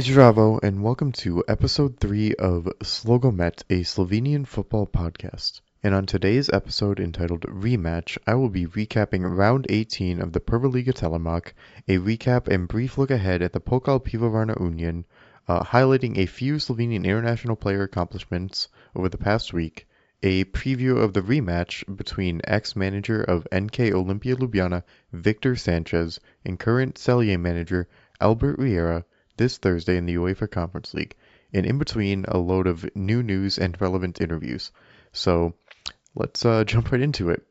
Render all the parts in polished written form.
Zdravo, and welcome to episode 3 of SLOgomet, a Slovenian football podcast. And on today's episode entitled Rematch, I will be recapping round 18 of the PrvaLiga Telemach, a recap and brief look ahead at the Pokal Pivovarna Union, highlighting a few Slovenian international player accomplishments over the past week, a preview of the rematch between ex-manager of NK Olimpija Ljubljana, Victor Sanchez, and current Celje manager Albert Riera, this Thursday in the UEFA Conference League, and in between a load of new news and relevant interviews. So let's jump right into it.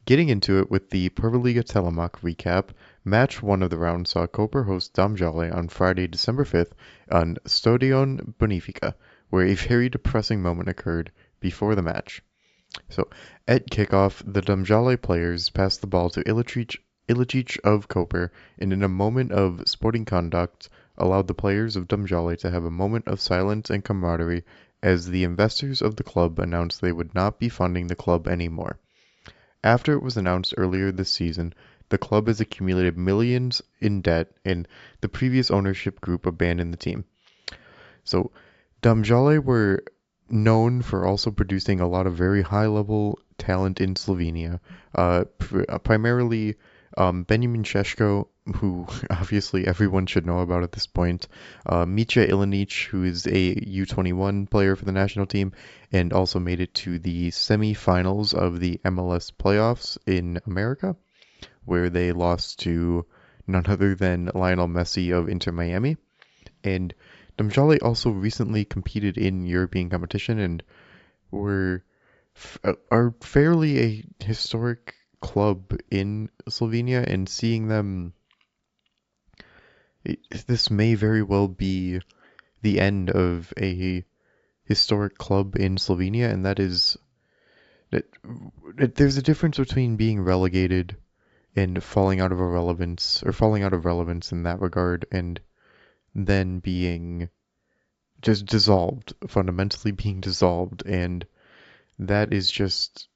Getting into it with the PrvaLiga Telemach recap, match 1 of the round saw Koper host Domžale on Friday, December 5th on Stadion Bonifica, where a very depressing moment occurred before the match. So at kickoff, the Domžale players passed the ball to Iličić of Koper, and in a moment of sporting conduct, allowed the players of Domžale to have a moment of silence and camaraderie as the investors of the club announced they would not be funding the club anymore. After it was announced earlier this season, the club has accumulated millions in debt and the previous ownership group abandoned the team. So Domžale were known for also producing a lot of very high-level talent in Slovenia, primarily Benjamin Šeško, who obviously everyone should know about at this point, Micha Ilinic, who is a U21 player for the national team, and also made it to the semi-finals of the MLS playoffs in America, where they lost to none other than Lionel Messi of Inter Miami. And Domžale also recently competed in European competition and are fairly a historic club in Slovenia, and seeing them, this may very well be the end of a historic club in Slovenia, and that is that there's a difference between being relegated and falling out of relevance in that regard, and then being just dissolved, fundamentally being dissolved, and that is just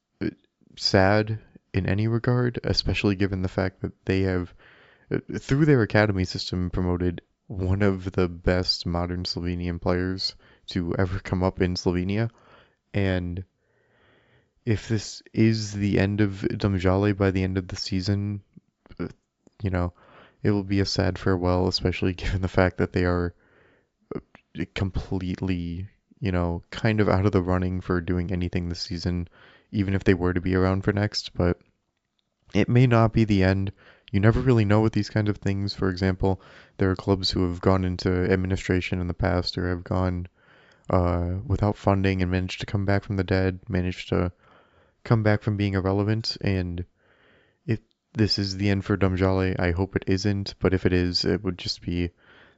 sad in any regard, especially given the fact that they have, through their academy system, promoted one of the best modern Slovenian players to ever come up in Slovenia. And if this is the end of Domžale by the end of the season, it will be a sad farewell, especially given the fact that they are completely, kind of out of the running for doing anything this season, even if they were to be around for next. But it may not be the end. You never really know with these kinds of things. For example, there are clubs who have gone into administration in the past, or have gone without funding and managed to come back from the dead, managed to come back from being irrelevant. And if this is the end for Domžale, I hope it isn't. But if it is, it would just be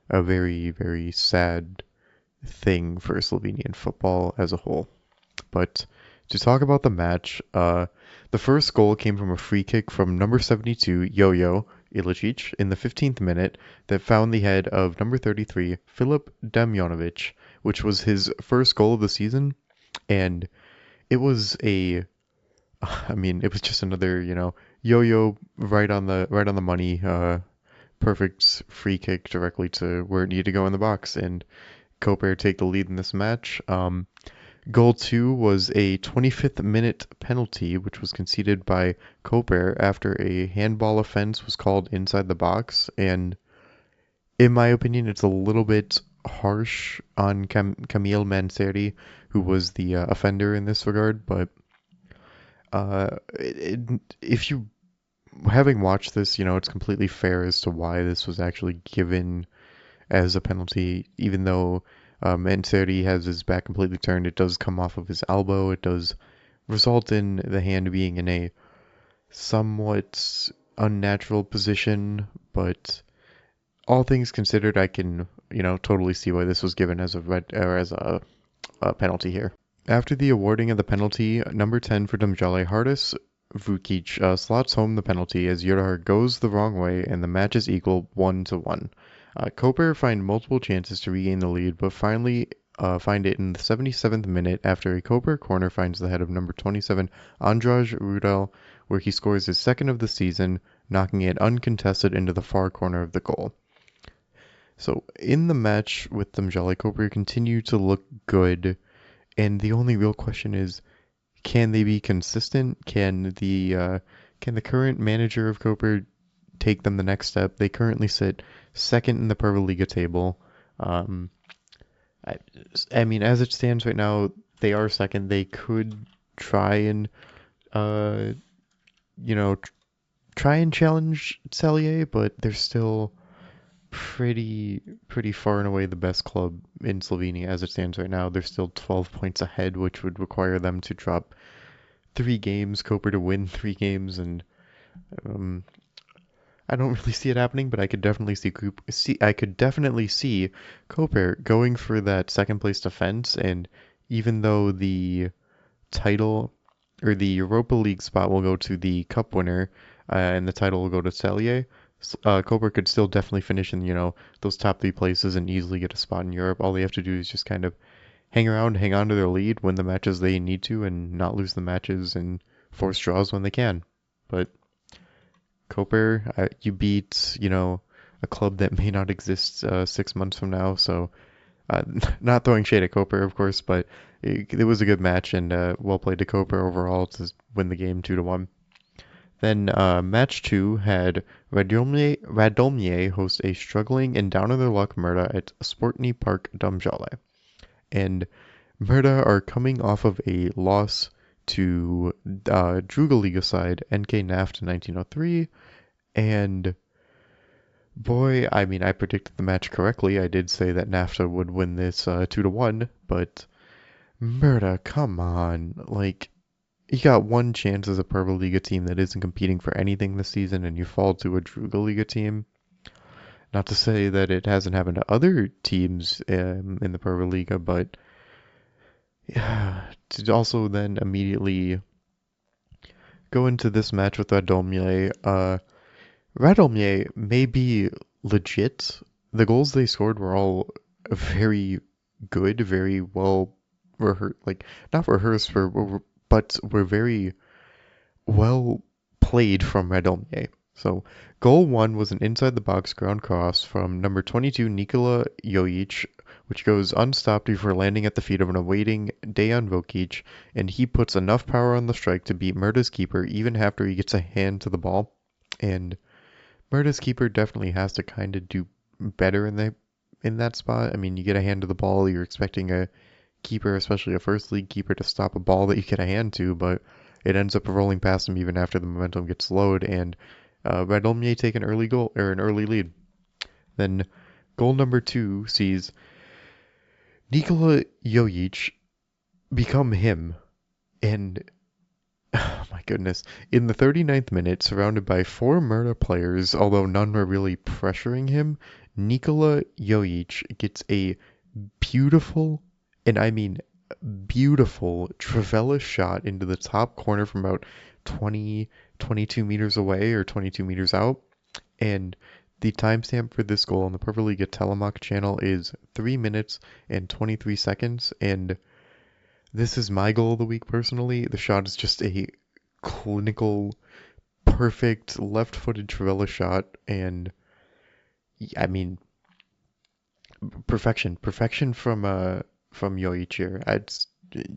a very, very sad thing for Slovenian football as a whole. But to talk about the match, the first goal came from a free kick from number 72, Jojo Iličić, in the 15th minute that found the head of number 33, Filip Damjanovic, which was his first goal of the season. And it was it was just another, Jojo right on the money, perfect free kick directly to where it needed to go in the box, and Koper take the lead in this match. Goal 2 was a 25th minute penalty, which was conceded by Koper after a handball offense was called inside the box. And in my opinion, it's a little bit harsh on Kamil Manseri, who was the offender in this regard. But if you, having watched this, it's completely fair as to why this was actually given as a penalty, even though Manseri has his back completely turned. It does come off of his elbow. It does result in the hand being in a somewhat unnatural position, but all things considered, I can, totally see why this was given as a penalty here. After the awarding of the penalty, number 10 for Domžale, Hardis Vukic, slots home the penalty as Jurhar goes the wrong way, and the match is equal 1-1. Koper find multiple chances to regain the lead, but finally find it in the 77th minute after a Koper corner finds the head of number 27, Andraž Rudel, where he scores his second of the season, knocking it uncontested into the far corner of the goal. So in the match with Domžale, Koper continue to look good, and the only real question is, can they be consistent? Can the current manager of Koper take them the next step? They currently sit second in the PrvaLiga table. Um, I, I mean, as it stands right now, they are second. They could try and, uh, you know, try and challenge Celje, but they're still pretty far and away the best club in Slovenia as it stands right now. They're still 12 points ahead, which would require them to drop 3 games, Koper to win 3 games, and um, I don't really see it happening, but I could definitely see Koper going for that second place defense, and even though the title or the Europa League spot will go to the cup winner, and the title will go to Celje, Koper could still definitely finish in, those top 3 places and easily get a spot in Europe. All they have to do is just kind of hang around, hang on to their lead, win the matches they need to, and not lose the matches and force draws when they can. But Koper, you beat, a club that may not exist 6 months from now. So, not throwing shade at Koper, of course, but it was a good match and well played to Koper overall to win the game 2-1. Then match 2 had Radomlje host a struggling and down on their luck Merda at Sportny Park Domžale. And Merda are coming off of a loss to Druga Liga side NK Naft in 1903. And boy, I mean, I predicted the match correctly. I did say that NAFTA would win this 2-1, but Merda, come on. Like, you got one chance as a PrvaLiga team that isn't competing for anything this season, and you fall to a Druga Liga team. Not to say that it hasn't happened to other teams in the PrvaLiga, but yeah, to also then immediately go into this match with Radomlje. Radomlje may be legit. The goals they scored were all very good, very well rehearsed, like not rehearsed but were very well played from Radomlje. So goal 1 was an inside the box ground cross from number 22 Nikola Jojic, which goes unstopped before landing at the feet of an awaiting Dejan Vokic, and he puts enough power on the strike to beat Merda's keeper even after he gets a hand to the ball. And Merda's keeper definitely has to kind of do better in that spot. I mean, you get a hand to the ball, you're expecting a keeper, especially a first league keeper, to stop a ball that you get a hand to, but it ends up rolling past him even after the momentum gets slowed, and Radomlje take an early goal or an early lead. Then goal number 2 sees Nikola Jojic become him, and oh my goodness. In the 39th minute, surrounded by 4 Merda players, although none were really pressuring him, Nikola Jojic gets a beautiful, and I mean beautiful, trivela shot into the top corner from about 22 meters away or 22 meters out. And the timestamp for this goal on the PrvaLiga Telemach channel is 3 minutes and 23 seconds. And this is my goal of the week personally. The shot is just a clinical, perfect left-footed trivela shot, and I mean perfection from Jojic here. I'd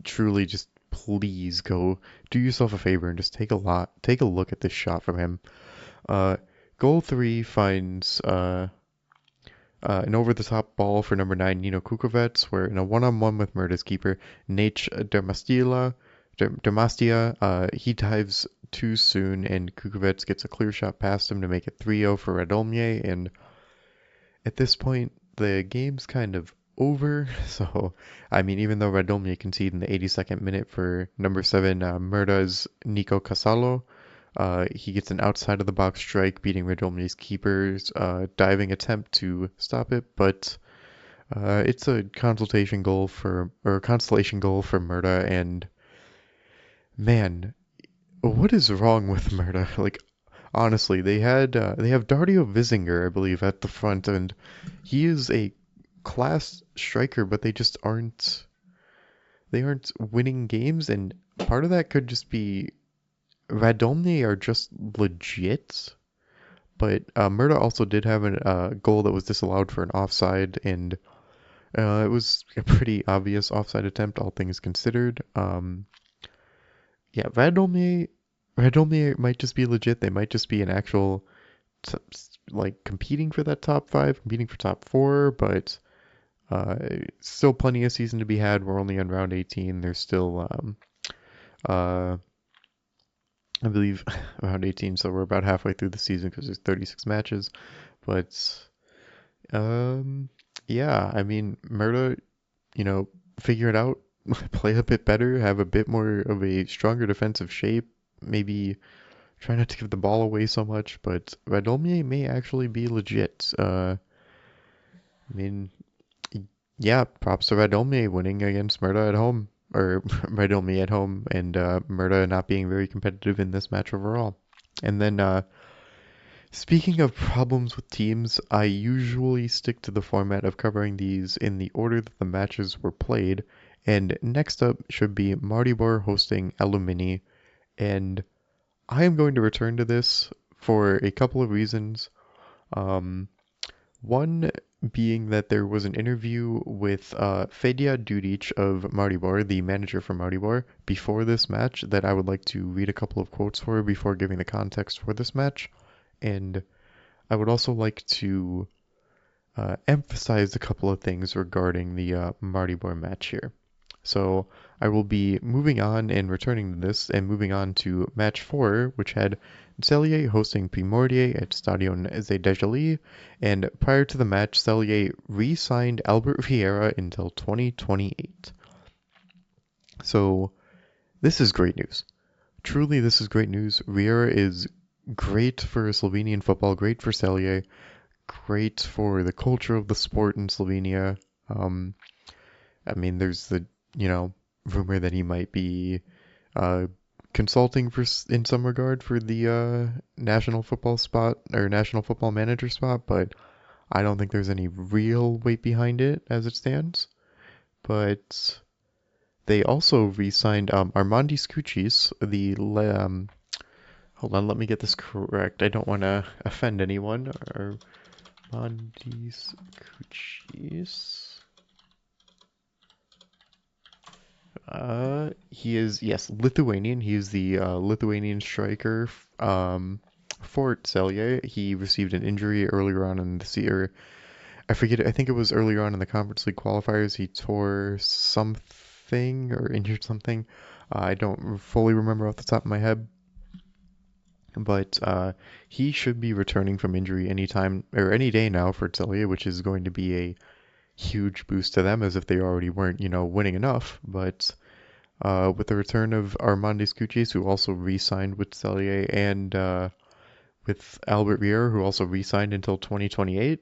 truly just please go do yourself a favor and just take a look at this shot from him. Goal 3 finds an over-the-top ball for number 9 Nino Kukovets, where in a one-on-one with Merda's keeper Nate Dermastia, he dives too soon, and Kukovets gets a clear shot past him to make it 3-0 for Radomlje, and at this point, the game's kind of over. So, I mean, even though Radomlje conceded in the 82nd minute for number 7 Merda's Nico Casalo, he gets an outside of the box strike, beating Radomlje's keeper's diving attempt to stop it, but it's a consolation goal for Merda, and man, what is wrong with Merda? Like, honestly, they have Dario Visinger, I believe, at the front, and he is a class striker, but they just aren't winning games, and part of that could just be Radomlje are just legit, But Murta also did have a goal that was disallowed for an offside, and it was a pretty obvious offside attempt, all things considered. Yeah, Radomir might just be legit. They might just be an actual, like, competing for that top 5, competing for top 4, but still plenty of season to be had. We're only on round 18. There's still, I believe, around 18, so we're about halfway through the season because there's 36 matches. But, yeah, I mean, Murta, figure it out, play a bit better, have a bit more of a stronger defensive shape, maybe try not to give the ball away so much, but Radomir may actually be legit. I mean, yeah, props to Radomir winning against Murta at home, or Radomir at home, and Murta not being very competitive in this match overall. And then, speaking of problems with teams, I usually stick to the format of covering these in the order that the matches were played, and next up should be Maribor hosting Alumini, and I am going to return to this for a couple of reasons. One being that there was an interview with Fedia Dudic of Maribor, the manager for Maribor, before this match that I would like to read a couple of quotes for before giving the context for this match. And I would also like to emphasize a couple of things regarding the Maribor match here. So I will be moving on and returning to this and moving on to match 4, which had Celje hosting Primorje at Stadion Zdejali, and prior to the match, Celje re-signed Albert Riera until 2028. So this is great news. Truly, this is great news. Riera is great for Slovenian football, great for Celje, great for the culture of the sport in Slovenia. I mean, there's the rumor that he might be consulting in some regard for the national football spot or national football manager spot, but I don't think there's any real weight behind it as it stands. But they also re-signed Armandis Kuchis, hold on, let me get this correct. I don't want to offend anyone. Armandis Kuchis. He is, yes, Lithuanian. He is the Lithuanian striker for Celje. He received an injury earlier on in the season. I forget, I think it was earlier on in the Conference League qualifiers. He tore something or injured something. I don't fully remember off the top of my head. But he should be returning from injury anytime or any day now for Celje, which is going to be a huge boost to them, as if they already weren't, winning enough. But with the return of Armandis Kuchis, who also re-signed with Celje, and with Albert Riera, who also re-signed until 2028,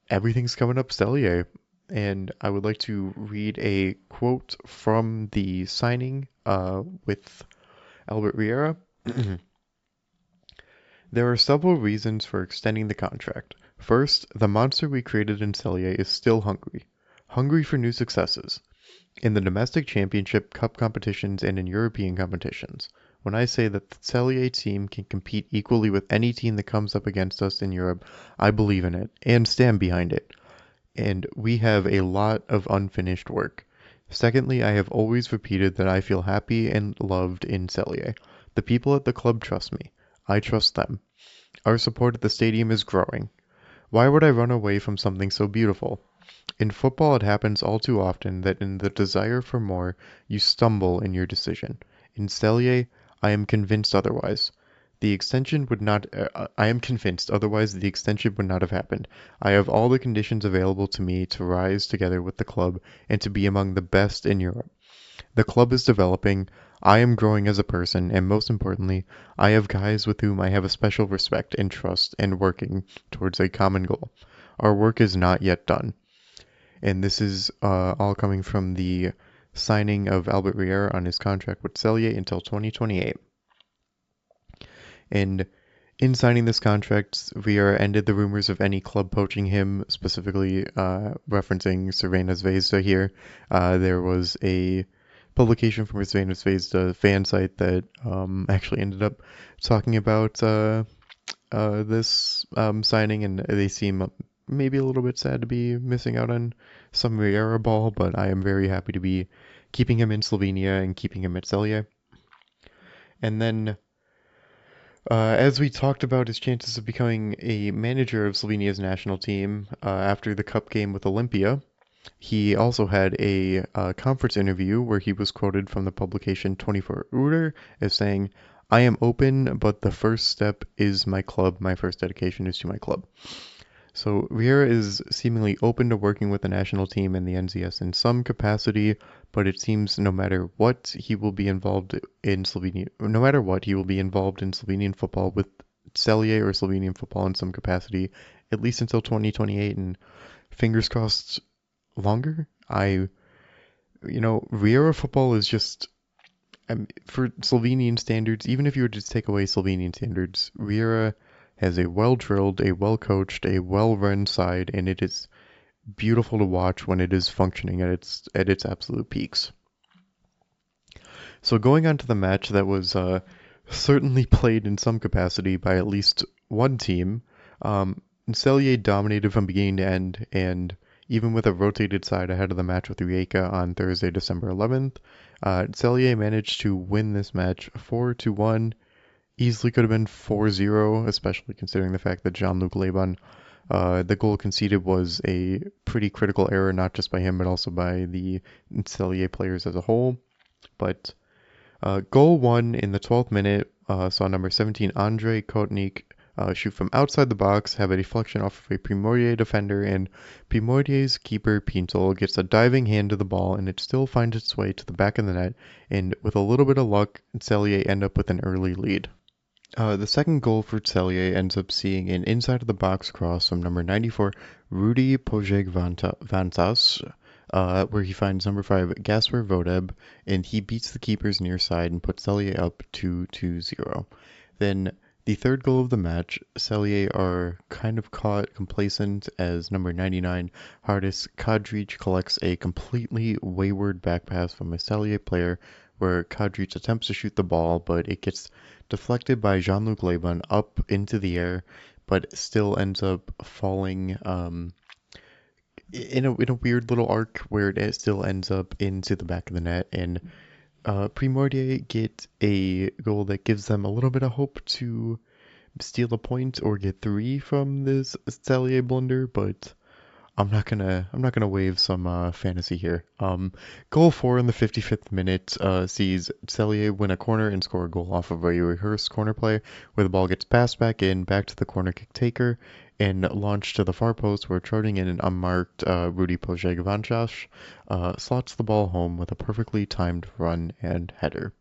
everything's coming up Celje. And I would like to read a quote from the signing with Albert Riera. There are several reasons for extending the contract. First, the monster we created in Celje is still hungry for new successes, in the domestic championship, cup competitions, and in European competitions. When I say that the Celje team can compete equally with any team that comes up against us in Europe, I believe in it, and stand behind it. And we have a lot of unfinished work. Secondly, I have always repeated that I feel happy and loved in Celje. The people at the club trust me. I trust them. Our support at the stadium is growing. Why would I run away from something so beautiful? In football, it happens all too often that in the desire for more, you stumble in your decision. In Celje, I am convinced otherwise. I am convinced, otherwise the extension would not have happened. I have all the conditions available to me to rise together with the club and to be among the best in Europe. The club is developing, I am growing as a person, and most importantly, I have guys with whom I have a special respect and trust and working towards a common goal. Our work is not yet done. And this is all coming from the signing of Albert Riera on his contract with Celje until 2028. And in signing this contract, Riera ended the rumors of any club poaching him, specifically referencing Crvena Zvezda here. There was a publication from Crvena Zvezda fan site that actually ended up talking about this signing, and they seem maybe a little bit sad to be missing out on some Riera ball, but I am very happy to be keeping him in Slovenia and keeping him at Celje. And then, as we talked about his chances of becoming a manager of Slovenia's national team after the cup game with Olimpija, he also had a conference interview where he was quoted from the publication 24 Uur as saying, "I am open, but the first step is my club. My first dedication is to my club." So Riera is seemingly open to working with the national team and the NZS in some capacity, but it seems no matter what, he will be involved in Slovenia. No matter what, he will be involved in Slovenian football with Celje or Slovenian football in some capacity, at least until 2028, and fingers crossed longer. Riera football is just, for Slovenian standards, even if you were to take away Slovenian standards, Riera has a well-drilled, a well-coached, a well-run side, and it is beautiful to watch when it is functioning at its absolute peaks. So going on to the match that was certainly played in some capacity by at least one team, Celje dominated from beginning to end, and even with a rotated side ahead of the match with Rijeka on Thursday, December 11th, Celje managed to win this match 4-1. Easily could have been 4-0, especially considering the fact that Jean-Luc Leban, the goal conceded was a pretty critical error, not just by him, but also by the Celje players as a whole. But goal 1 in the 12th minute saw number 17 Andrei Kotnik shoot from outside the box, have a deflection off of a Primorje defender, and Primorje's keeper Pintel gets a diving hand to the ball, and it still finds its way to the back of the net, and with a little bit of luck, Celje end up with an early lead. The second goal for Celje ends up seeing an inside-of-the-box cross from number 94, Rudy Pojeg-Vantas, where he finds number 5, Gasper Vodeb, and he beats the keeper's near side and puts Celje up 2-0. Then the third goal of the match, Celje are kind of caught complacent as number 99, Hardis Kadric, collects a completely wayward back pass from a Celje player where Kadric attempts to shoot the ball, but it gets deflected by Jean-Luc Leban up into the air, but still ends up falling in a weird little arc where it still ends up into the back of the net, and Primorje get a goal that gives them a little bit of hope to steal a point or get 3 from this Celje blunder, but I'm not gonna wave some fantasy here. Goal 4 in the 55th minute sees Celje win a corner and score a goal off of a rehearsed corner play, where the ball gets passed back to the corner kick taker and launched to the far post, where trotting in an unmarked Rudy Pojeg-Vantas slots the ball home with a perfectly timed run and header.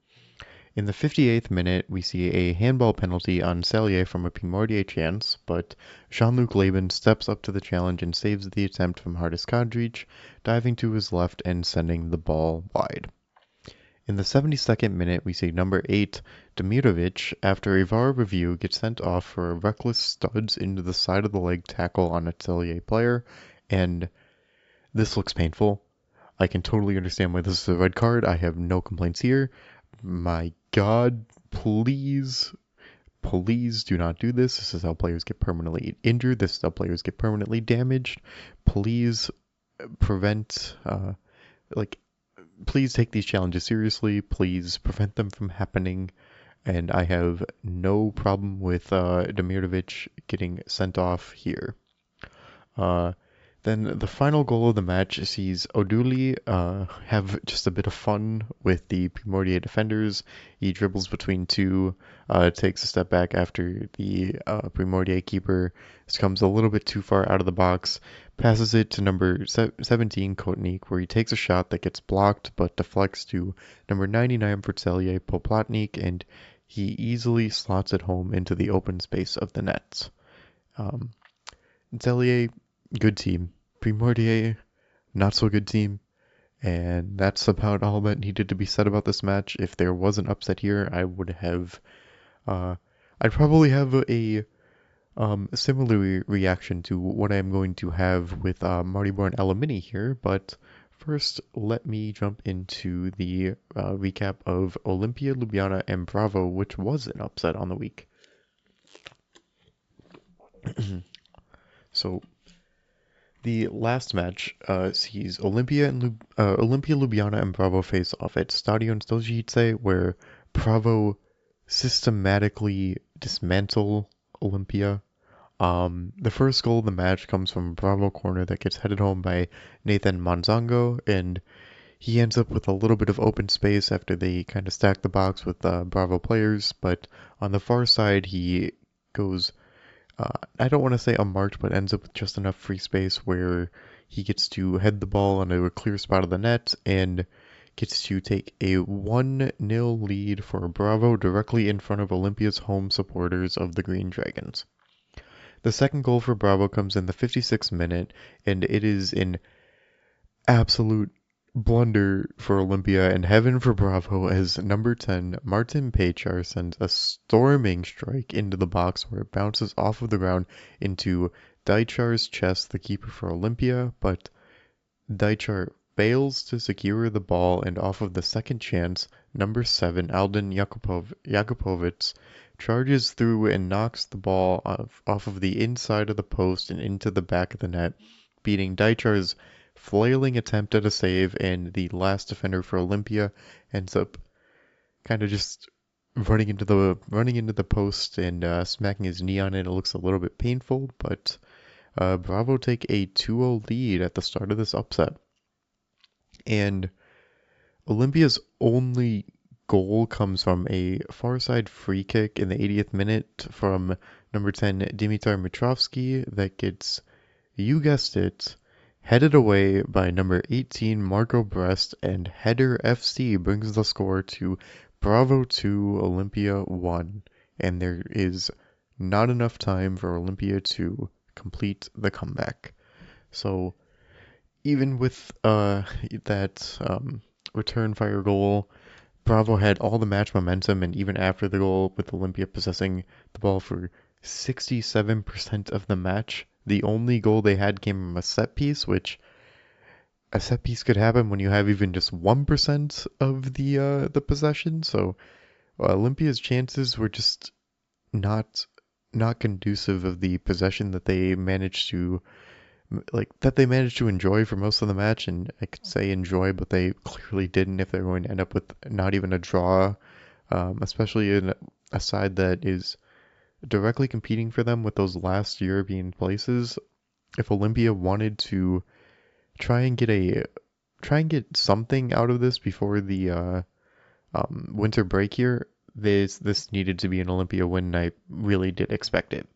In the 58th minute, we see a handball penalty on Celje from a Primorje chance, but Jean-Luc Leban steps up to the challenge and saves the attempt from Hardis Kadric, diving to his left and sending the ball wide. In the 72nd minute, we see number 8, Demirovic, after a VAR review, gets sent off for a reckless studs into the side of the leg tackle on a Celje player, and this looks painful. I can totally understand why this is a red card. I have no complaints here. My God, please do not do this. This is how players get permanently injured. This is how players get permanently damaged. Please please take these challenges seriously. Please prevent them from happening. And I have no problem with Demirovic getting sent off here. Then the final goal of the match sees Oduli have just a bit of fun with the Primorje defenders. He dribbles between two, takes a step back after the Primorje keeper comes a little bit too far out of the box, passes it to number 17, Kotnik, where he takes a shot that gets blocked but deflects to number 99 for Celje, Poplatnik, and he easily slots it home into the open space of the nets. Celje, good team. Primorje, not so good team. And that's about all that needed to be said about this match. If there was an upset here, I would have... I'd probably have a similar reaction to what I'm going to have with Maribor and Alamini here. But first, let me jump into the recap of Olimpija, Ljubljana, and Zdravo, which was an upset on the week. So the last match sees Olimpija Ljubljana and Bravo face off at Stadion Stožice, where Bravo systematically dismantle Olimpija. The first goal of the match comes from a Bravo corner that gets headed home by Nathan Manzango, and he ends up with a little bit of open space after they kind of stack the box with Bravo players, but on the far side he goes, I don't want to say unmarked, but ends up with just enough free space where he gets to head the ball onto a clear spot of the net and gets to take a 1-0 lead for Bravo directly in front of Olimpija's home supporters of the Green Dragons. The second goal for Bravo comes in the 56th minute, and it is an absolute blunder for Olimpija and heaven for Bravo as number 10 Martin Pechar sends a storming strike into the box where it bounces off of the ground into Dajčar's chest, the keeper for Olimpija, but Dajčar fails to secure the ball, and off of the second chance, number 7 Alden Jakupovic charges through and knocks the ball off of the inside of the post and into the back of the net, beating Dajčar's flailing attempt at a save, and the last defender for Olimpija ends up kind of just running into the post and smacking his knee on it. It looks a little bit painful, but Bravo take a 2-0 lead at the start of this upset. And Olimpija's only goal comes from a far side free kick in the 80th minute from number 10 Dimitar Mitrovsky that gets, you guessed it, headed away by number 18 Marco Brest, and Header FC brings the score to Bravo 2, Olimpija 1, and there is not enough time for Olimpija to complete the comeback. So even with that return fire goal, Bravo had all the match momentum, and even after the goal, with Olimpija possessing the ball for 67% of the match, the only goal they had came from a set piece, which a set piece could happen when you have even just 1% of the possession. So Olimpija's chances were just not conducive of the possession that they managed to enjoy for most of the match. And I could say enjoy, but they clearly didn't if they're going to end up with not even a draw, especially in a side that is directly competing for them with those last European places. If Olimpija wanted to try and get something out of this before the winter break here, this needed to be an Olimpija win, and I really did expect it.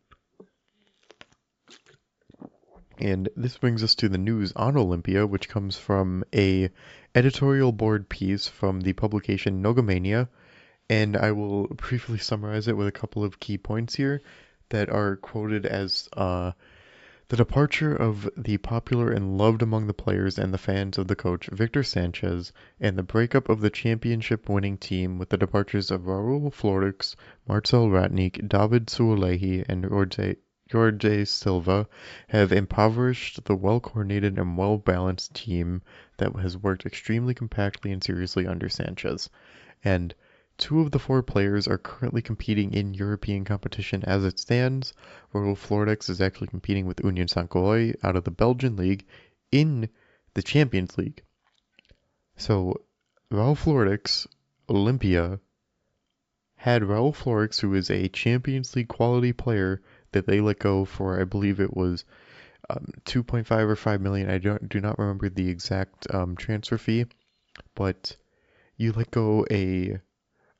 And this brings us to the news on Olimpija, which comes from a editorial board piece from the publication Nogomania, and I will briefly summarize it with a couple of key points here that are quoted as the departure of the popular and loved among the players and the fans of the coach Victor Sanchez, and the breakup of the championship-winning team with the departures of Raul Florix, Marcel Ratnik, David Suolehi, and Jorge Silva have impoverished the well-coordinated and well-balanced team that has worked extremely compactly and seriously under Sanchez. And 2 of the 4 players are currently competing in European competition as it stands. Raul Florix is actually competing with Union Saint-Gilloise out of the Belgian league in the Champions League. So Raul Florix, Olimpija, had Raul Florix, who is a Champions League quality player, that they let go for, I believe it was 2.5 or 5 million. I do not remember the exact transfer fee, but you let go a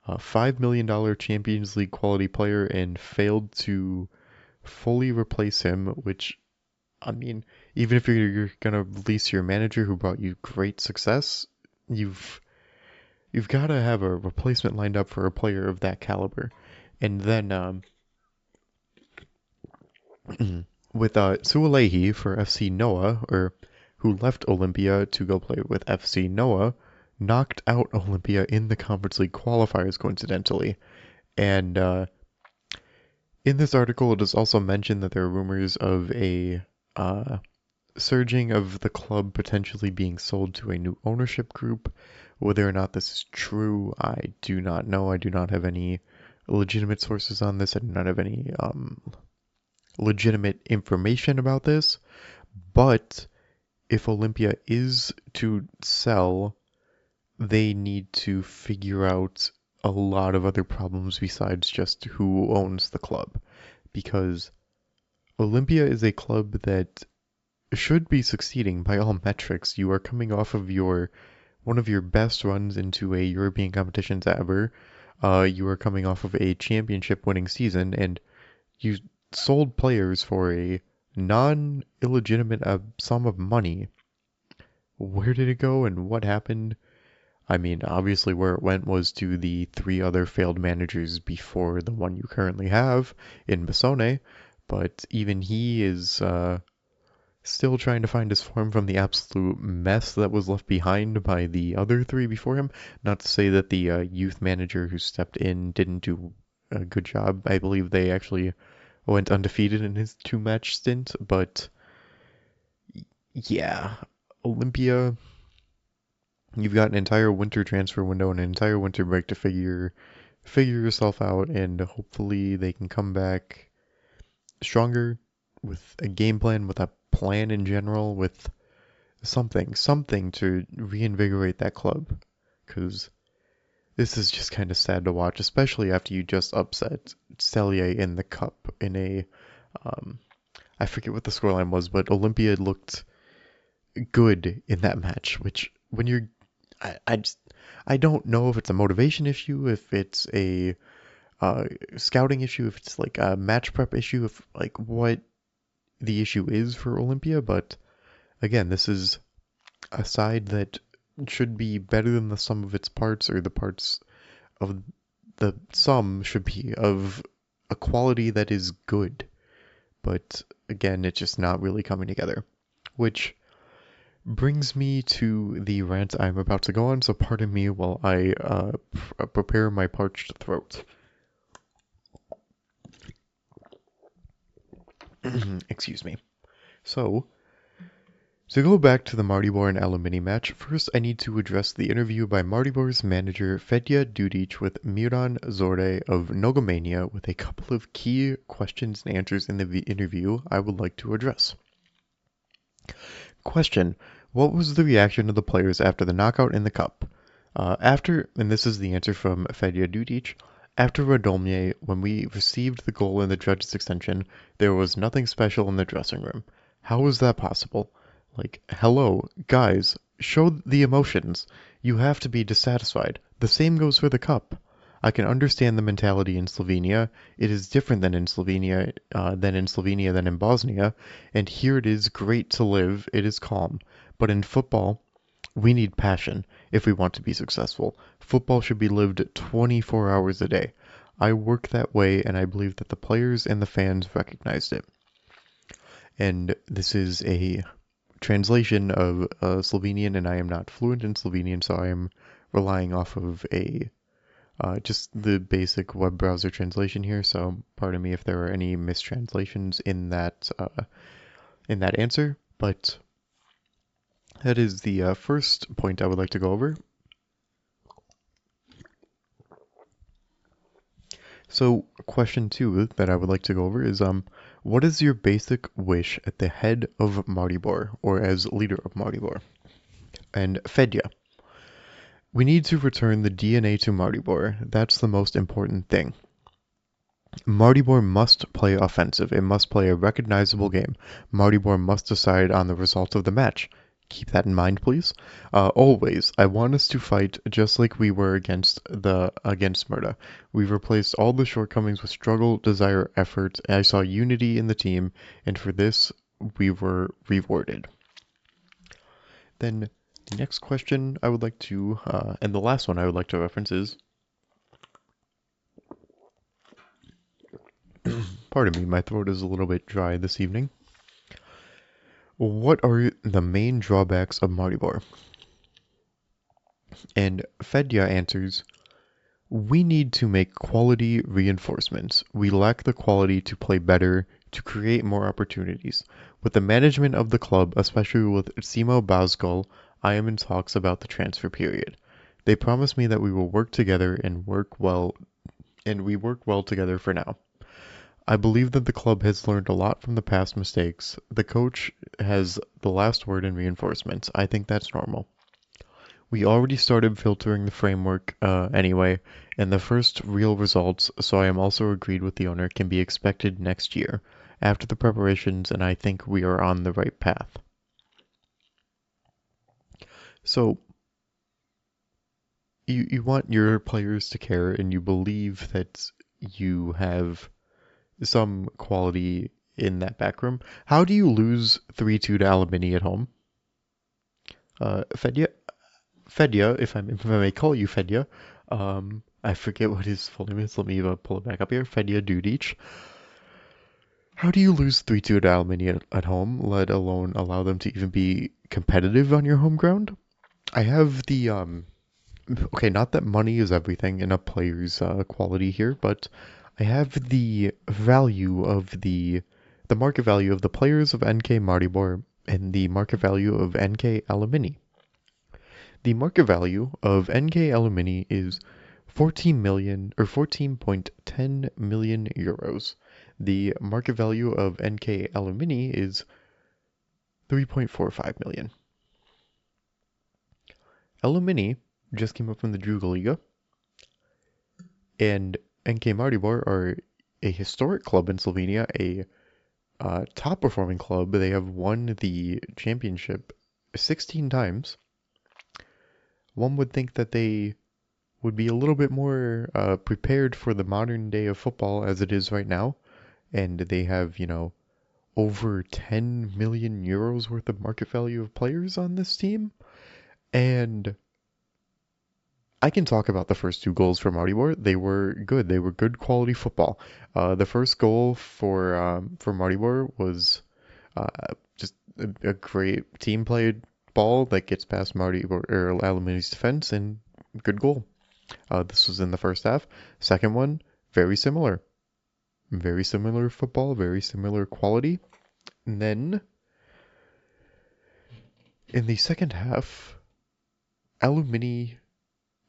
$5 million Champions League quality player and failed to fully replace him, which, I mean, even if you're going to release your manager who brought you great success, you've got to have a replacement lined up for a player of that caliber. And then with Suolehi for FC Noah, or who left Olimpija to go play with FC Noah, knocked out Olimpija in the Conference League qualifiers, coincidentally. And in this article, it is also mentioned that there are rumors of a surging of the club potentially being sold to a new ownership group. Whether or not this is true, I do not know. I do not have any legitimate sources on this. I do not have any legitimate information about this, but if Olimpija is to sell, they need to figure out a lot of other problems besides just who owns the club, because Olimpija is a club that should be succeeding by all metrics. You are coming off of one of your best runs into a European competitions ever. You are coming off of a championship winning season, and you sold players for a non-illegitimate sum of money. Where did it go and what happened? I mean, obviously where it went was to the 3 other failed managers before the one you currently have in Basone, but even he is still trying to find his form from the absolute mess that was left behind by the other 3 before him. Not to say that the youth manager who stepped in didn't do a good job. I believe they actually went undefeated in his 2-match stint, but yeah, Olimpija, you've got an entire winter transfer window and an entire winter break to figure yourself out, and hopefully they can come back stronger with a game plan, with a plan in general, with something to reinvigorate that club, because this is just kind of sad to watch, especially after you just upset Celje in the cup in a I forget what the scoreline was, but Olimpija looked good in that match, which when you're I don't know if it's a motivation issue, if it's a scouting issue, if it's like a match prep issue, if like what the issue is for Olimpija, but again, this is a side that should be better than the sum of its parts, or the parts of the sum should be of a quality that is good. But again, it's just not really coming together, which brings me to the rant I'm about to go on, so pardon me while I prepare my parched throat. Excuse me. So, to go back to the Maribor and Alumini match, first I need to address the interview by Maribor's manager Fedja Dudic with Miran Zorde of Nogomania with a couple of key questions and answers in the interview I would like to address. Question: what was the reaction of the players after the knockout in the cup? And this is the answer from Fedja Dudic, after Radomlje, when we received the goal in the judge's extension, there was nothing special in the dressing room. How was that possible? Like, hello, guys, show the emotions. You have to be dissatisfied. The same goes for the cup. I can understand the mentality in Slovenia. It is different than in Slovenia than in Bosnia, and here it is great to live. It is calm. But in football, we need passion if we want to be successful. Football should be lived 24 hours a day. I work that way, and I believe that the players and the fans recognized it. And this is a translation of Slovenian, and I am not fluent in Slovenian, so I am relying off of just the basic web browser translation here. So pardon me if there are any mistranslations in that answer, but that is the first point I would like to go over. So question 2 that I would like to go over is what is your basic wish at the head of Maribor, or as leader of Maribor? And Fedja: we need to return the DNA to Maribor. That's the most important thing. Maribor must play offensive. It must play a recognizable game. Maribor must decide on the result of the match. Keep that in mind, please. Always, I want us to fight just like we were against Smyrna. We've replaced all the shortcomings with struggle, desire, effort. I saw unity in the team, and for this, we were rewarded. Then, the next question I would like to, and the last one I would like to reference is, pardon me, my throat is a little bit dry this evening. What are the main drawbacks of Maribor? And Fedja answers, we need to make quality reinforcements. We lack the quality to play better, to create more opportunities. With the management of the club, especially with Simo Bazgol, I am in talks about the transfer period. They promise me that we will work together and we work well together for now. I believe that the club has learned a lot from the past mistakes. The coach has the last word in reinforcements. I think that's normal. We already started filtering the framework anyway, and the first real results, so I am also agreed with the owner, can be expected next year, after the preparations, and I think we are on the right path. So, you want your players to care, and you believe that you have some quality in that backroom. How do you lose 3-2 to Alumini at home? Fedya, if I may call you Fedya, I forget what his full name is. Let me pull it back up here. Fedya Dudic. How do you lose 3-2 to Alumini at home, let alone allow them to even be competitive on your home ground? I have the okay, not that money is everything in a player's quality here, but I have the value of the market value of the players of NK Maribor and the market value of NK Alumini. The market value of NK Alumini is 14 million or 14.10 million euros. The market value of NK Alumini is 3.45 million. Alumini just came up from the PrvaLiga, and NK Maribor are a historic club in Slovenia, a top performing club. They have won the championship 16 times. One would think that they would be a little bit more prepared for the modern day of football as it is right now. And they have, over 10 million euros worth of market value of players on this team. And I can talk about the first two goals for Maribor. They were good. They were good quality football. The first goal for Maribor was just a great team played ball that gets past Maribor or Alumini's defense, and good goal. This was in the first half. Second one, very similar. Very similar football, very similar quality. And then in the second half, Alumini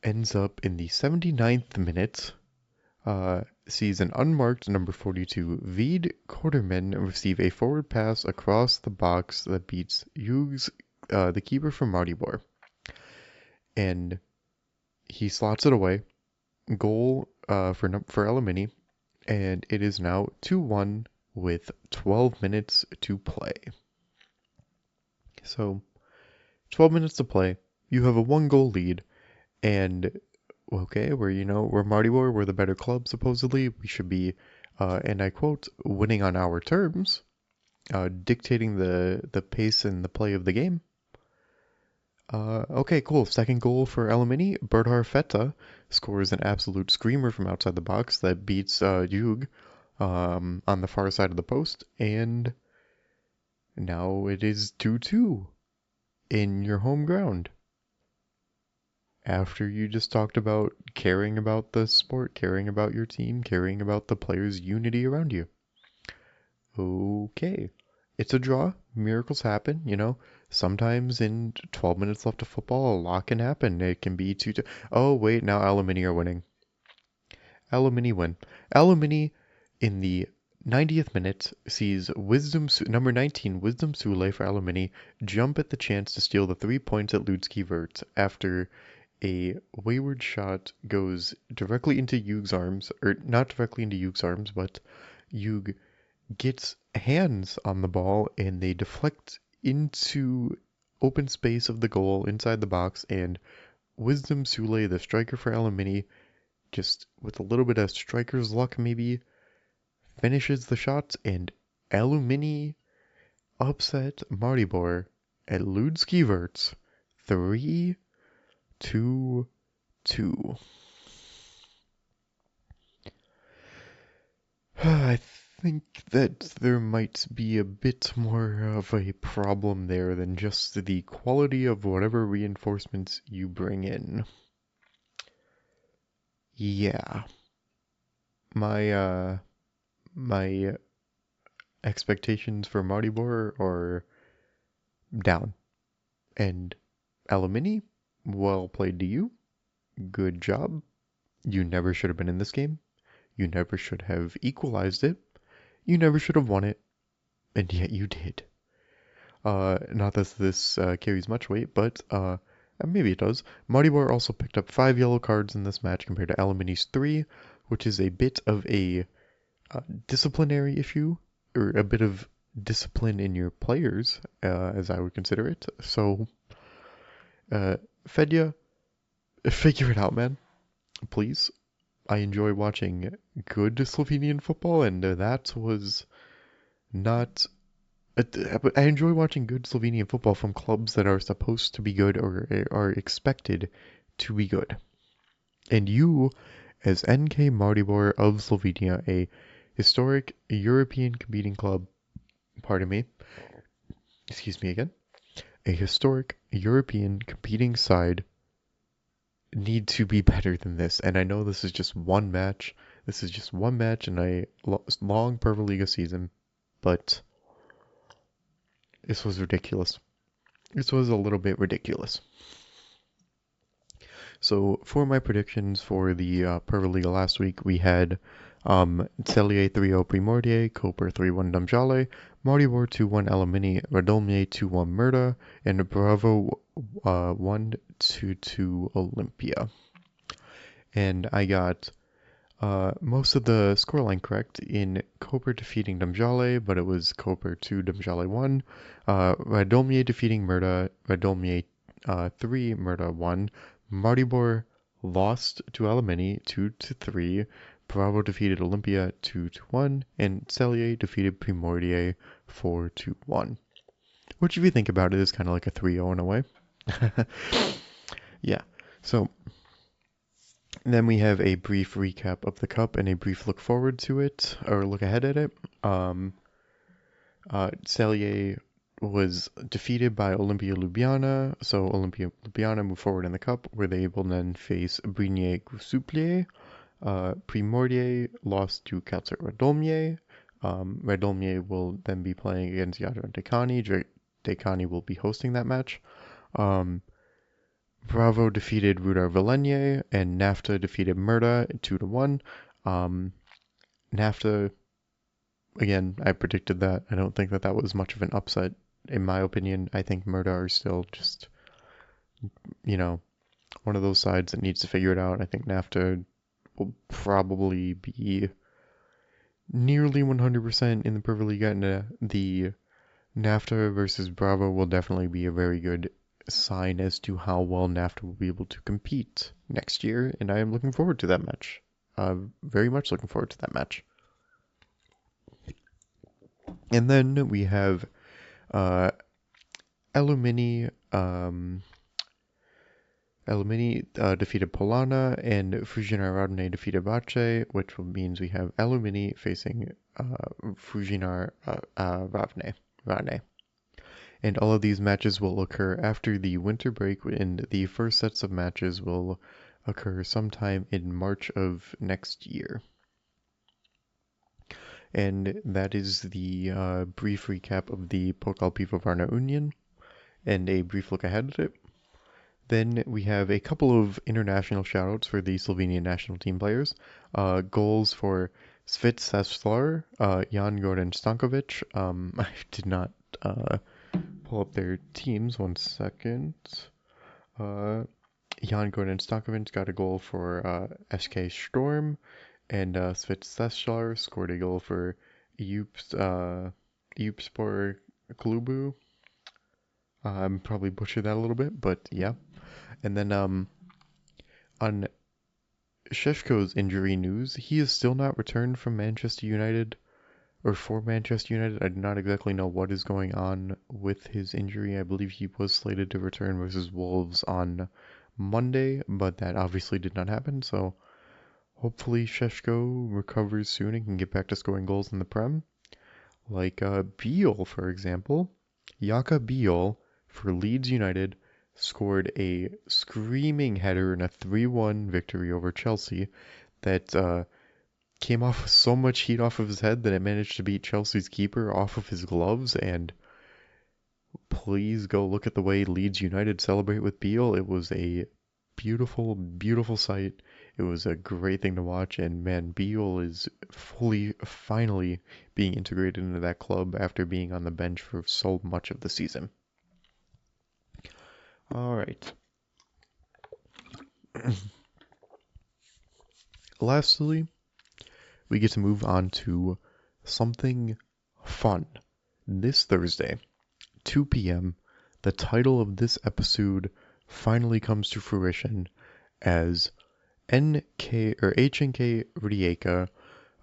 ends up in the 79th minute, sees an unmarked number 42 Veed Korterman receive a forward pass across the box that beats Hughes, the keeper from Maribor. And he slots it away. Goal for Alumini. And it is now 2-1 with 12 minutes to play. So, 12 minutes to play. You have a 1-goal lead. And, okay, we're Maribor, we're the better club, supposedly. We should be, and I quote, winning on our terms, dictating the pace and the play of the game. Okay, cool. Second goal for Alumini. Berdar Feta scores an absolute screamer from outside the box that beats Jug on the far side of the post. And now it is 2-2 in your home ground. After you just talked about caring about the sport, caring about your team, caring about the players' unity around you. Okay. It's a draw. Miracles happen, Sometimes in 12 minutes left of football, a lot can happen. It can be 2-2. Oh, wait, now Alumini are winning. Alumini win. Alumini, in the 90th minute, sees number 19, Wisdom Sule for Alumini, jump at the chance to steal the 3 points at Ludzki Vert after a wayward shot goes directly into Hughes' arms, or not directly into Hughes' arms, but Hughes gets hands on the ball and they deflect into open space of the goal inside the box, and Wisdom Sule, the striker for Alumini, just with a little bit of striker's luck maybe, finishes the shot, and Alumini upset Maribor at Ludzki Vert 3-2. I think that there might be a bit more of a problem there than just the quality of whatever reinforcements you bring in. Yeah. My expectations for Maribor are down. And Alumini, well played to you. Good job. You never should have been in this game. You never should have equalized it. You never should have won it, and yet you did. Not that this carries much weight, but maybe it does. Maribor also picked up 5 yellow cards in this match compared to Aluminis 3, which is a bit of a disciplinary issue, or a bit of discipline in your players, as I would consider it. So, Fedya, figure it out, man. Please. I enjoy watching good Slovenian football, and that was not... I enjoy watching good Slovenian football from clubs that are supposed to be good or are expected to be good. And you, as NK Maribor of Slovenia, a historic European competing club, pardon me, excuse me again, a historic European competing side, need to be better than this. And I know this is just one match. This is just one match in a long PrvaLiga season, but this was ridiculous. This was a little bit ridiculous. So for my predictions for the PrvaLiga last week, we had Celje 3-0 Primorje, Koper 3-1 Domžale, Maribor 2-1 Alumini, Radomlje 2-1 Murda, and Zdravo 1-2 Olimpija. And I got most of the scoreline correct in Koper defeating Domžale, but it was Koper 2, Domžale 1. Radomlje defeating Murda, Radomlje 3, Murda 1. Maribor lost to Alumini 2-3. Zdravo defeated Olimpija 2-1, and Celje defeated Primorje 4-1. Which, if you think about it, is kind of like a 3-0 in a way. Yeah, so then we have a brief recap of the cup and a brief look forward to it, or look ahead at it. Celje was defeated by Olimpija Ljubljana, so Olimpija Ljubljana moved forward in the cup, where they will then face Brinje Grosuplje. Primorje lost to Celje Radomlje. Radomlje will then be playing against Jadran Dekani. Dekani will be hosting that match. Zdravo defeated Rudar Velenje, and Nafta defeated Murda 2-1. Nafta, again, I predicted that. I don't think that was much of an upset, in my opinion. I think Murda are still just, one of those sides that needs to figure it out. I think Nafta will probably be nearly 100% in the PrvaLiga, and the Nafta versus Zdravo will definitely be a very good sign as to how well Nafta will be able to compete next year, and I am looking forward to that match. Very much looking forward to that match. And then we have Alumini defeated Polana, and Fujinar Radne defeated Vace, which means we have Alumini facing Fujinar Radne. And all of these matches will occur after the winter break, and the first sets of matches will occur sometime in March of next year. And that is the brief recap of the Pokal Pivovarna Union, and a brief look ahead at it. Then we have a couple of international shoutouts for the Slovenian national team players. Goals for Svit Saslar, Jan Goran Stankovic. I did not pull up their teams. 1 second. Jan Goran Stankovic got a goal for SK Storm, and Svit Saslar scored a goal for Jupspor Klubu. I'm probably butchered that a little bit, but yeah. And then on Šeško's injury news, he is still not returned from Manchester United, or for Manchester United. I do not exactly know what is going on with his injury. I believe he was slated to return versus Wolves on Monday, but that obviously did not happen, so hopefully Šeško recovers soon and can get back to scoring goals in the Prem. Like Biel, for example. Jaka Biel for Leeds United scored a screaming header in a 3-1 victory over Chelsea that came off with so much heat off of his head that it managed to beat Chelsea's keeper off of his gloves. And please go look at the way Leeds United celebrate with Biel. It was a beautiful, beautiful sight. It was a great thing to watch, and man, Beal is finally being integrated into that club after being on the bench for so much of the season. All right. Lastly, we get to move on to something fun. This Thursday, 2 p.m., the title of this episode finally comes to fruition as HNK Riera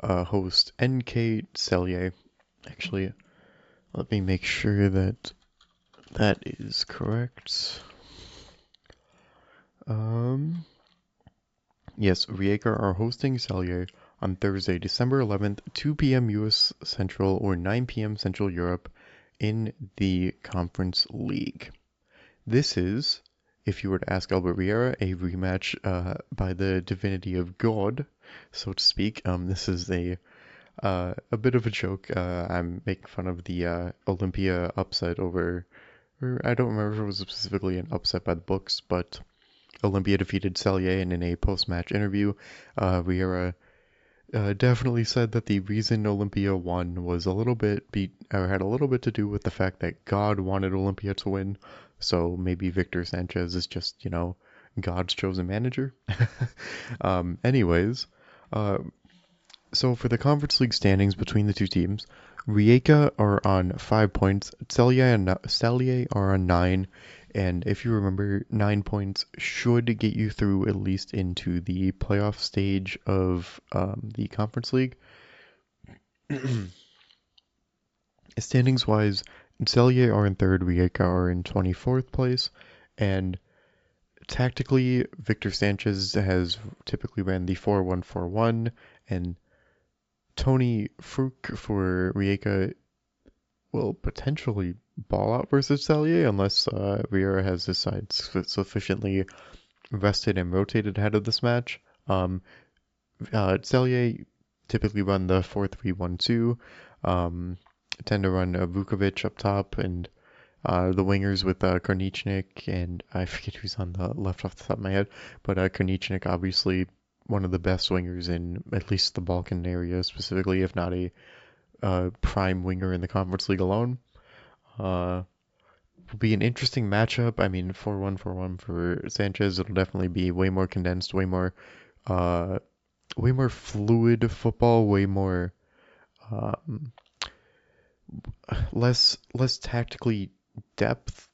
host NK Celje. Actually, let me make sure that is correct. Yes, Riera are hosting Celje on Thursday, December 11th, 2 p.m. US Central or 9 p.m. Central Europe in the Conference League. This is, if you were to ask Albert Riera, a rematch by the divinity of God, so to speak. This is a bit of a joke. I'm making fun of the Olimpija upset over, or I don't remember if it was specifically an upset by the books, but Olimpija defeated Celje, and in a post-match interview, Riera definitely said that the reason Olimpija won was had a little bit to do with the fact that God wanted Olimpija to win. So maybe Victor Sanchez is just, God's chosen manager. Anyways, so for the Conference League standings between the two teams, Rijeka are on 5 points, Celje are on 9, and if you remember, 9 points should get you through at least into the playoff stage of the Conference League. Standings-wise, Celje are in 3rd, Rijeka are in 24th place, and tactically, Victor Sanchez has typically ran the 4-1-4-1, and Tony Fruk for Rijeka will potentially ball out versus Celje unless Riera has his side sufficiently rested and rotated ahead of this match. Celje typically run the 4-3-1-2, tend to run Vukovic up top, and the wingers with Kornichnik, and I forget who's on the left off the top of my head, but Kornichnik, obviously one of the best wingers in at least the Balkan area specifically, if not a prime winger in the Conference League alone. Will be an interesting matchup. I mean, 4-1-4-1 for Sanchez, it'll definitely be way more condensed, way more fluid football, way more less tactically depth,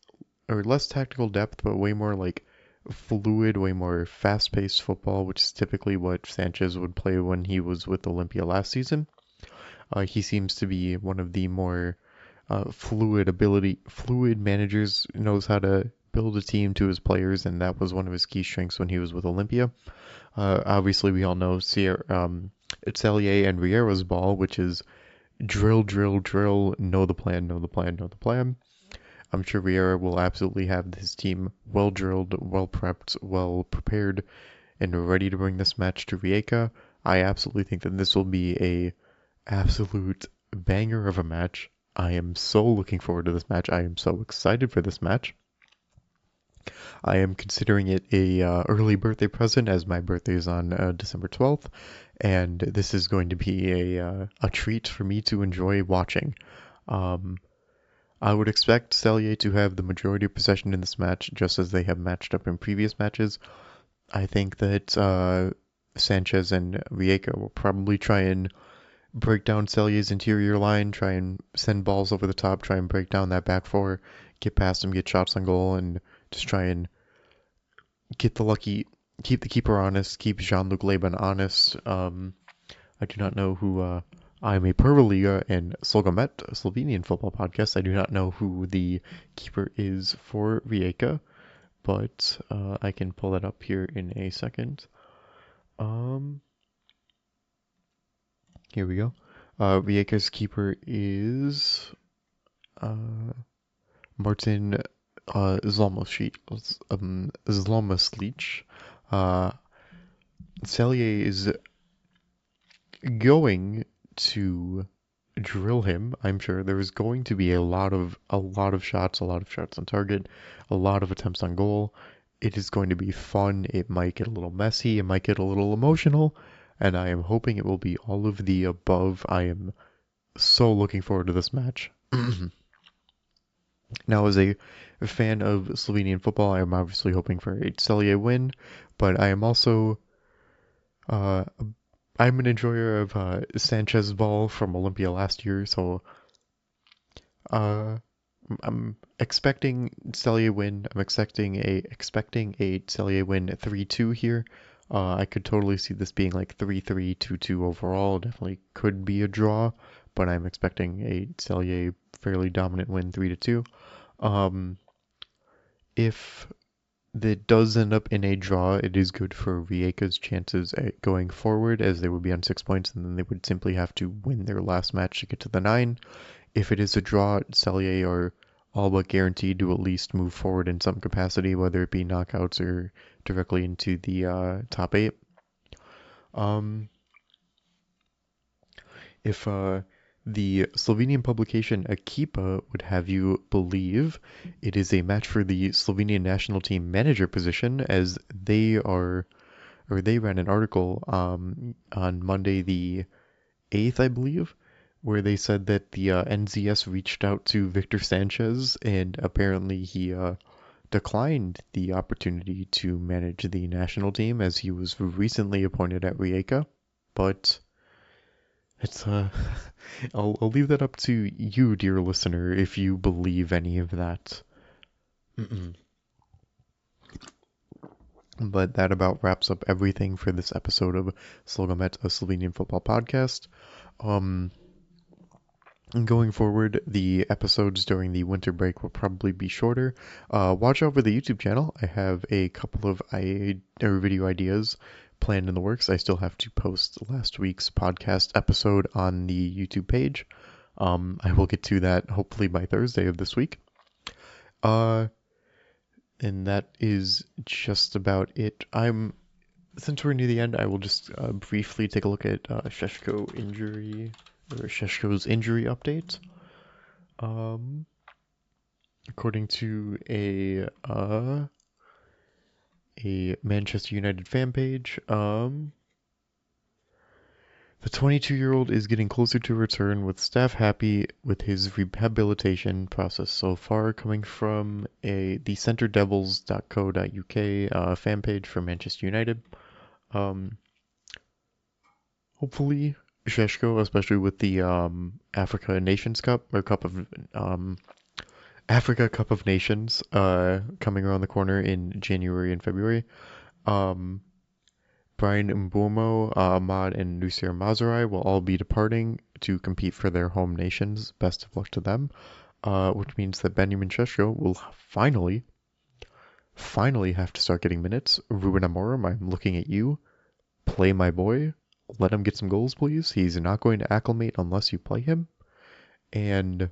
or less tactical depth, but way more like fluid, way more fast-paced football, which is typically what Sanchez would play when he was with Olimpija last season. He seems to be one of the more fluid managers, knows how to build a team to his players, and that was one of his key strengths when he was with Olimpija. Obviously, we all know Celje and Riera's ball, which is drill, know the plan. I'm sure Riera will absolutely have his team well drilled, well prepped, well prepared, and ready to bring this match to Rijeka. I absolutely think that this will be a absolute banger of a match. I am so looking forward to this match. I am so excited for this match. I am considering it a early birthday present, as my birthday is on December 12th, and this is going to be a treat for me to enjoy watching. I would expect Celje to have the majority of possession in this match, just as they have matched up in previous matches. I think that Sanchez and Rijeka will probably try and break down Celje's interior line, try and send balls over the top, try and break down that back four, get past them, get shots on goal, and just try and keep the keeper honest, keep Jean-Luc Laban honest. I do not know who... I'm a PrvaLiga and SLOgomet, Slovenian Football Podcast. I do not know who the keeper is for Rijeka, but I can pull that up here in a second. Here we go. Rijeka's keeper is Martin Zlomoslic. Celje is going to drill him. I'm sure there is going to be a lot of shots on target, a lot of attempts on goal. it is going to be fun. It might get a little messy. It might get a little emotional. And I am hoping it will be all of the above. I am so looking forward to this match. Now, as a fan of Slovenian football, I am obviously hoping for a Celje win, but I am also uh, I'm an enjoyer of Sanchez ball from Olimpija last year, so uh, I'm expecting Celje win. I'm expecting a Celje win 3-2 here. I could totally see this being like 3-3, 2-2 overall. Definitely could be a draw, but I'm expecting a Celje fairly dominant win 3-2. If that does end up in a draw, it is good for Rijeka's chances at going forward, as they would be on 6 points, and then they would simply have to win their last match to get to the 9. If it is a draw, Celje are all but guaranteed to at least move forward in some capacity, whether it be knockouts or directly into the top 8. If the Slovenian publication Ekipa would have you believe, it is a match for the Slovenian national team manager position, as they ran an article on Monday the 8th, I believe, where they said that the NZS reached out to Victor Sanchez, and apparently he declined the opportunity to manage the national team, as he was recently appointed at Rijeka. But it's I'll leave that up to you, dear listener, if you believe any of that. But that about wraps up everything for this episode of SLOgomet, a Slovenian football podcast. Going forward, the episodes during the winter break will probably be shorter. Watch out for the YouTube channel. I have a couple of video ideas planned in the works. I still have to post last week's podcast episode on the YouTube page. I will get to that hopefully by Thursday of this week. And that is just about it. Since we're near the end, I will just briefly take a look at Šeško's injury update. According to a Manchester United fan page, the 22-year-old is getting closer to return, with staff happy with his rehabilitation process so far, coming from the centerdevils.co.uk fan page for Manchester United. Hopefully, Šeško, especially with the Africa Nations Cup, or Africa Cup of Nations coming around the corner in January and February. Brian Mbeumo, Ahmad, and Nusir Mazurai will all be departing to compete for their home nations. Best of luck to them. Which means that Benjamin Šeško will finally have to start getting minutes. Ruben Amorim, I'm looking at you. Play my boy. Let him get some goals, please. He's not going to acclimate unless you play him. And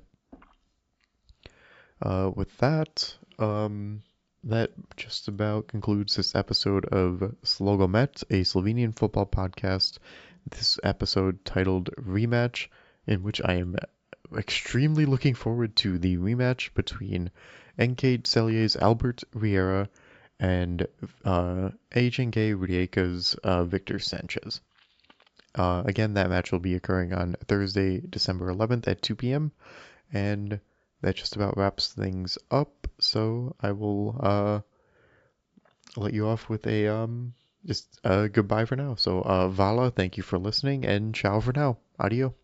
with that, that just about concludes this episode of SLOgomet, a Slovenian football podcast. This episode titled Rematch, in which I am extremely looking forward to the rematch between NK Celje's Albert Riera and HNK Rijeka's Victor Sanchez. Again, that match will be occurring on Thursday, December 11th at 2 p.m. And that just about wraps things up. So I will let you off with a goodbye for now. So Vala, thank you for listening, and ciao for now. Adio.